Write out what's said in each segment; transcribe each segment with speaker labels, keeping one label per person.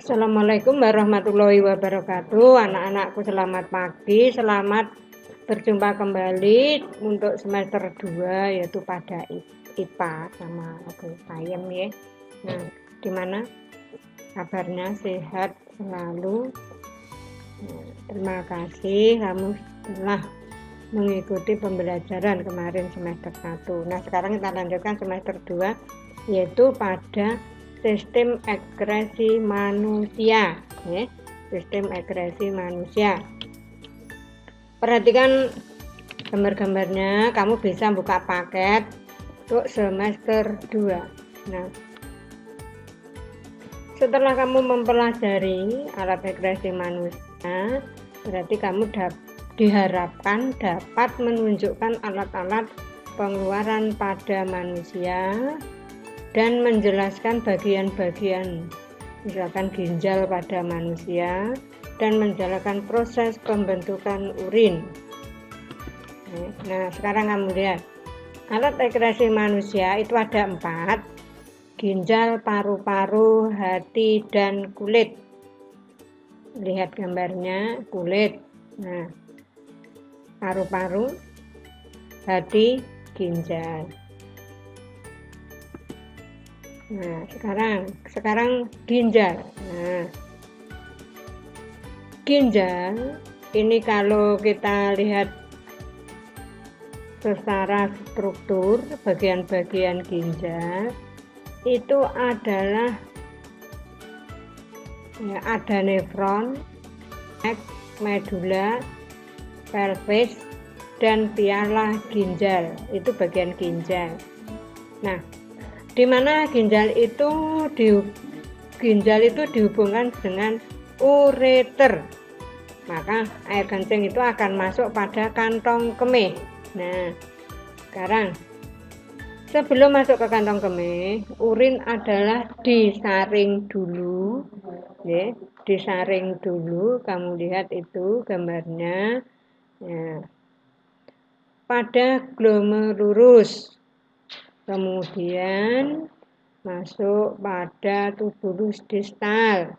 Speaker 1: Assalamualaikum warahmatullahi wabarakatuh. Anak-anakku selamat pagi, selamat berjumpa kembali untuk semester 2 yaitu pada IPA sama Bu Payem ya. Nah, gimana kabarnya, sehat selalu? Nah, terima kasih kamu telah mengikuti pembelajaran kemarin semester 1. Nah, sekarang kita lanjutkan semester 2 yaitu pada sistem ekskresi manusia ya. Sistem ekskresi manusia. Perhatikan gambar-gambarnya, kamu bisa buka paket untuk semester 2. Nah, setelah kamu mempelajari alat ekskresi manusia, berarti kamu diharapkan dapat menunjukkan alat-alat pengeluaran pada manusia dan menjelaskan bagian-bagian misalkan ginjal pada manusia dan menjalankan proses pembentukan urin. Nah, sekarang kamu lihat alat ekskresi manusia itu ada 4: ginjal, paru-paru, hati, dan kulit. Lihat gambarnya, kulit. Nah, paru-paru, hati, ginjal. Nah, sekarang ginjal. Nah, ginjal ini kalau kita lihat secara struktur bagian-bagian ginjal itu adalah ya, ada nefron, medula, pelvis, dan piala ginjal. Itu bagian ginjal. Nah, di mana ginjal itu dihubungkan dengan ureter, maka air kencing itu akan masuk pada kantong kemih. Nah, sekarang sebelum masuk ke kantong kemih, urin adalah disaring dulu ya, disaring dulu. Kamu lihat itu gambarnya ya, pada glomerulus, kemudian masuk pada tubulus distal,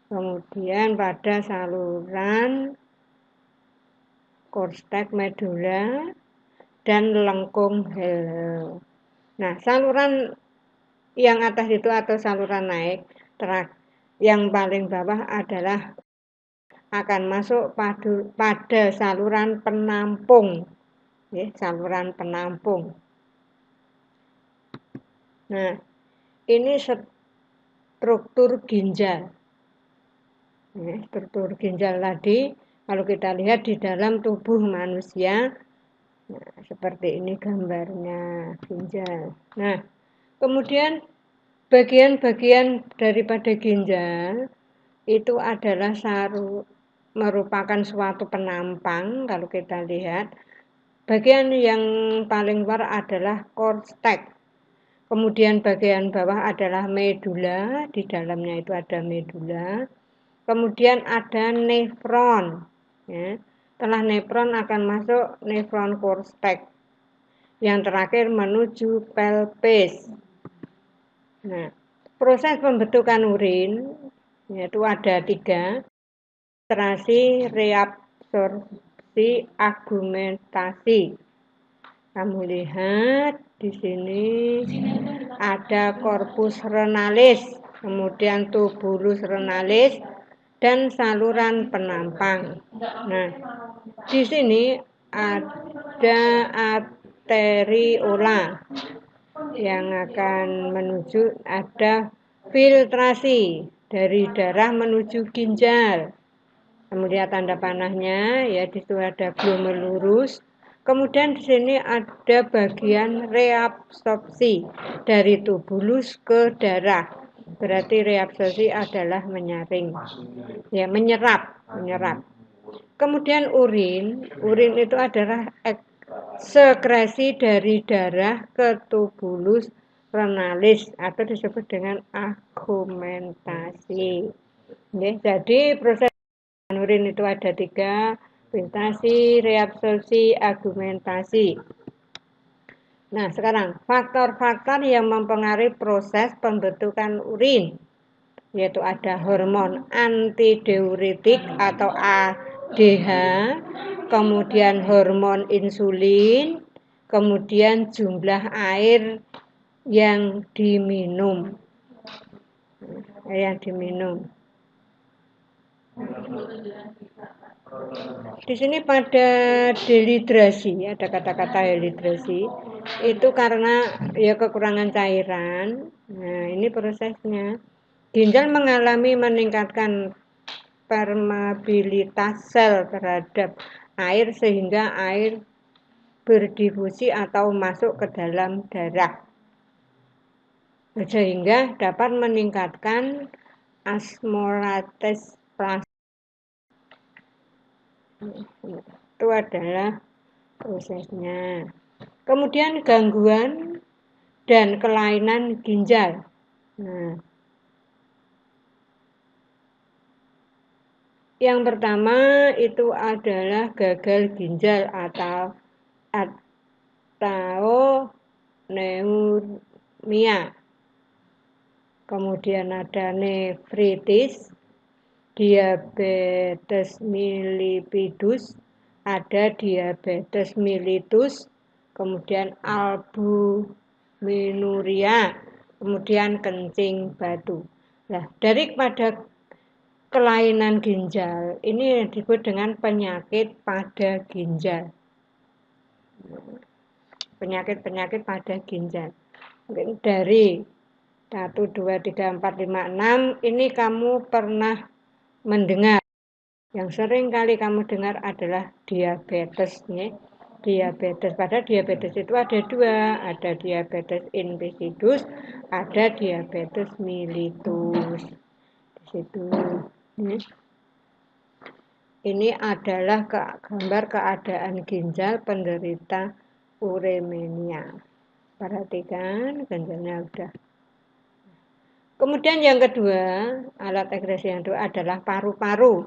Speaker 1: kemudian pada saluran korstek medula dan lengkung Hell. Nah, saluran yang atas itu atau saluran naik, yang paling bawah adalah akan masuk pada saluran penampung, ya, saluran penampung. Nah, ini struktur ginjal. Ya, struktur ginjal tadi kalau kita lihat di dalam tubuh manusia, nah, seperti ini gambarnya ginjal. Nah, kemudian bagian-bagian daripada ginjal itu adalah merupakan suatu penampang. Kalau kita lihat bagian yang paling luar adalah korstek. Kemudian bagian bawah adalah medula, di dalamnya itu ada medula. Kemudian ada nefron. Ya. Setelah nefron akan masuk nefron korstek. Yang terakhir menuju pelvis. Nah, proses pembentukan urin yaitu ada 3: filtrasi, reabsorpsi, argumentasi. Kamu lihat di sini ada corpus renalis, kemudian tubulus renalis, dan saluran penampang. Nah, di sini ada arteriola yang akan menuju, ada filtrasi dari darah menuju ginjal. Kemudian tanda panahnya ya, di situ ada glomerulus. Kemudian di sini ada bagian reabsorpsi dari tubulus ke darah. Berarti reabsorpsi adalah menyaring. Ya, menyerap. Kemudian urin itu adalah sekresi dari darah ke tubulus renalis atau disebut dengan argumentasi. Jadi proses urin itu ada 3: filtrasi, reabsorpsi, argumentasi. Nah, sekarang faktor-faktor yang mempengaruhi proses pembentukan urin. yaitu ada hormon antidiuretik atau ADH, kemudian hormon insulin, kemudian jumlah air yang diminum. Di sini pada dehidrasi, ada kata-kata dehidrasi, itu karena ya kekurangan cairan. Nah, ini prosesnya. Ginjal mengalami meningkatkan permeabilitas sel terhadap air sehingga air berdifusi atau masuk ke dalam darah. Sehingga dapat meningkatkan osmosis plasma. Itu adalah prosesnya. Kemudian gangguan dan kelainan ginjal. Nah, yang pertama itu adalah gagal ginjal atau pneumonia. Kemudian ada nefritis, diabetes mellitus, ada diabetes mellitus, kemudian albuminuria, kemudian kencing batu. Nah, daripada kelainan ginjal ini disebut dengan penyakit pada ginjal. Penyakit-penyakit pada ginjal. Mungkin dari 1, 2, 3, 4, 5, 6 ini kamu pernah mendengar. Yang sering kali kamu dengar adalah diabetes. Ya. Diabetes, padahal diabetes itu ada dua, ada diabetes insipidus, ada diabetes mellitus. Di situ. Ya. Ini adalah gambar keadaan ginjal penderita uremia. Perhatikan, ginjalnya udah. Kemudian yang kedua, alat ekskresi yang kedua adalah paru-paru.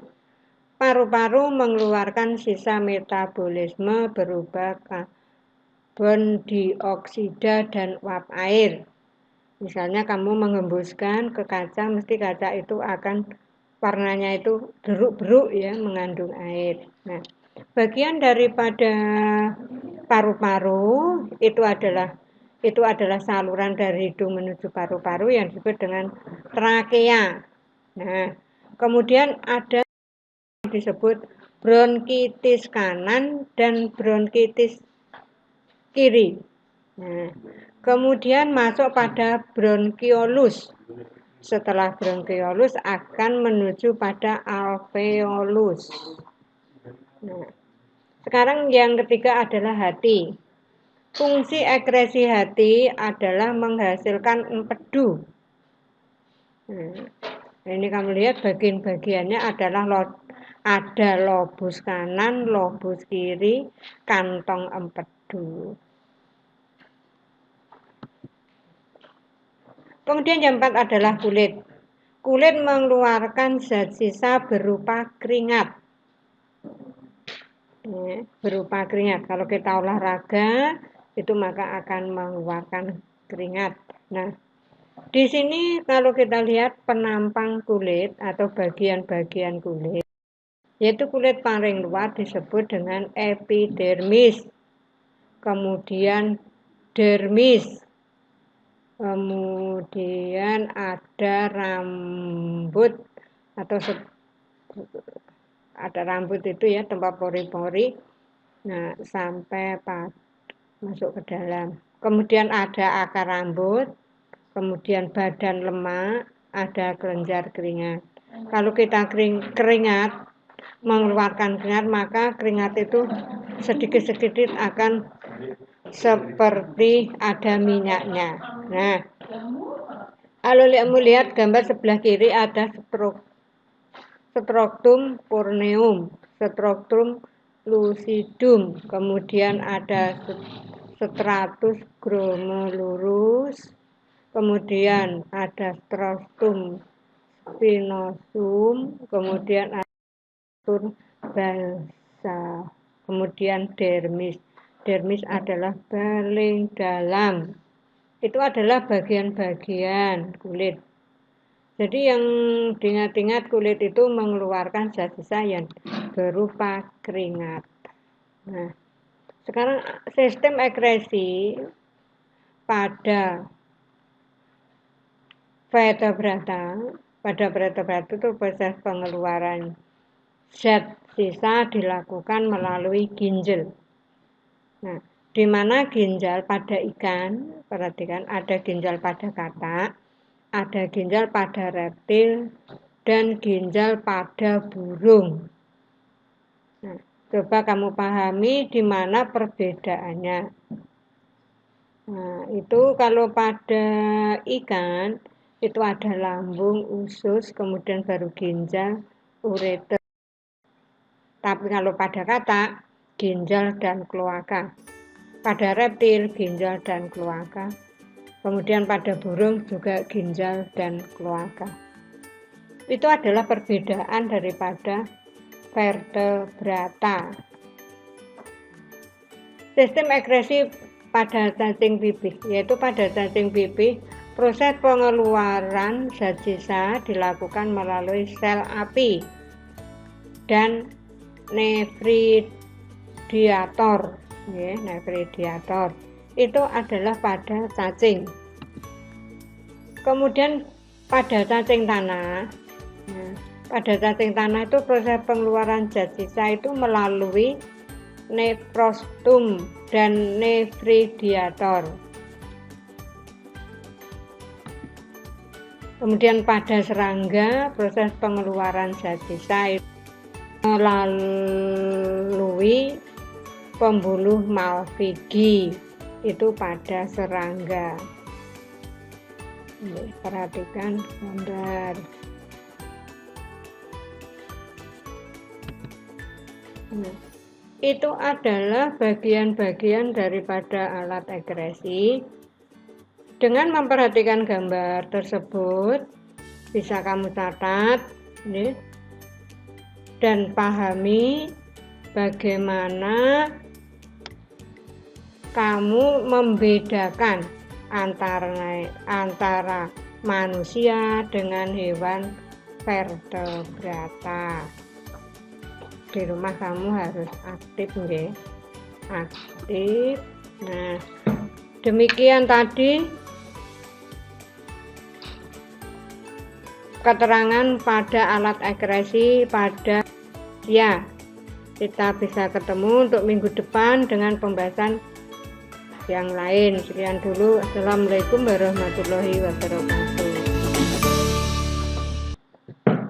Speaker 1: Paru-paru mengeluarkan sisa metabolisme berupa karbon dioksida dan uap air. Misalnya kamu menghembuskan ke kaca, mesti kaca itu akan warnanya itu beruk-beruk ya, mengandung air. Nah, bagian daripada paru-paru itu adalah saluran dari hidung menuju paru-paru yang disebut dengan trakea. Nah, kemudian ada yang disebut bronkitis kanan dan bronkitis kiri. Nah, kemudian masuk pada bronkiolus. Setelah bronkiolus akan menuju pada alveolus. Nah, sekarang yang ketiga adalah hati. Fungsi ekskresi hati adalah menghasilkan empedu. Nah, ini kamu lihat bagian-bagiannya adalah ada lobus kanan, lobus kiri, kantong empedu. Kemudian yang keempat adalah kulit. Kulit mengeluarkan zat sisa berupa keringat. Ya, berupa keringat. Kalau kita olahraga, itu maka akan mengeluarkan keringat. Nah, di sini kalau kita lihat penampang kulit atau bagian-bagian kulit, yaitu kulit paling luar disebut dengan epidermis. Kemudian dermis. Kemudian ada rambut atau ada rambut itu ya, tempat pori-pori. Nah, sampai masuk ke dalam. Kemudian ada akar rambut, kemudian badan lemak, ada kelenjar keringat. Kalau kita keringat, mengeluarkan keringat, maka keringat itu sedikit-sedikit akan seperti ada minyaknya. Nah, kalau kamu lihat gambar sebelah kiri ada Strontium purneum, Strontium lucidum, kemudian ada Stratus glomerulus, kemudian ada Strontium spinosum, kemudian ada balsa, kemudian dermis. Dermis adalah paling dalam. Itu adalah bagian-bagian kulit. Jadi yang diingat-ingat, kulit itu mengeluarkan zat sisa yang berupa keringat. Nah, sekarang sistem ekskresi pada vertebrata itu proses pengeluaran zat sisa dilakukan melalui ginjal. Nah, di mana ginjal pada ikan, perhatikan ada ginjal pada katak, ada ginjal pada reptil, dan ginjal pada burung. Nah, coba kamu pahami di mana perbedaannya. Nah, itu kalau pada ikan, itu ada lambung, usus, kemudian baru ginjal, ureter. Tapi kalau pada katak, ginjal dan kloaka. Pada reptil, ginjal dan kloaka. Kemudian pada burung juga ginjal dan kloaka. Itu adalah perbedaan daripada vertebrata. Sistem ekskresi pada cacing pipih, yaitu pada cacing pipih, proses pengeluaran zat sisa dilakukan melalui sel api dan nefridiator. Nefridiator itu adalah pada cacing. Kemudian pada cacing tanah, pada cacing tanah itu proses pengeluaran zat sisa itu melalui nefrostum dan nefridiator. Kemudian pada serangga, proses pengeluaran zat sisa itu melalui pembuluh Malpighi, itu pada serangga. Perhatikan gambar. Nah, itu adalah bagian-bagian daripada alat ekskresi. Dengan memperhatikan gambar tersebut, bisa kamu catat dan pahami bagaimana kamu membedakan antara manusia dengan hewan vertebrata. Di rumah kamu harus aktif, nggih. Aktif. Nah, demikian tadi keterangan pada alat ekskresi pada ya. Kita bisa ketemu untuk minggu depan dengan pembahasan yang lain. Sekian dulu. Assalamualaikum warahmatullahi wabarakatuh.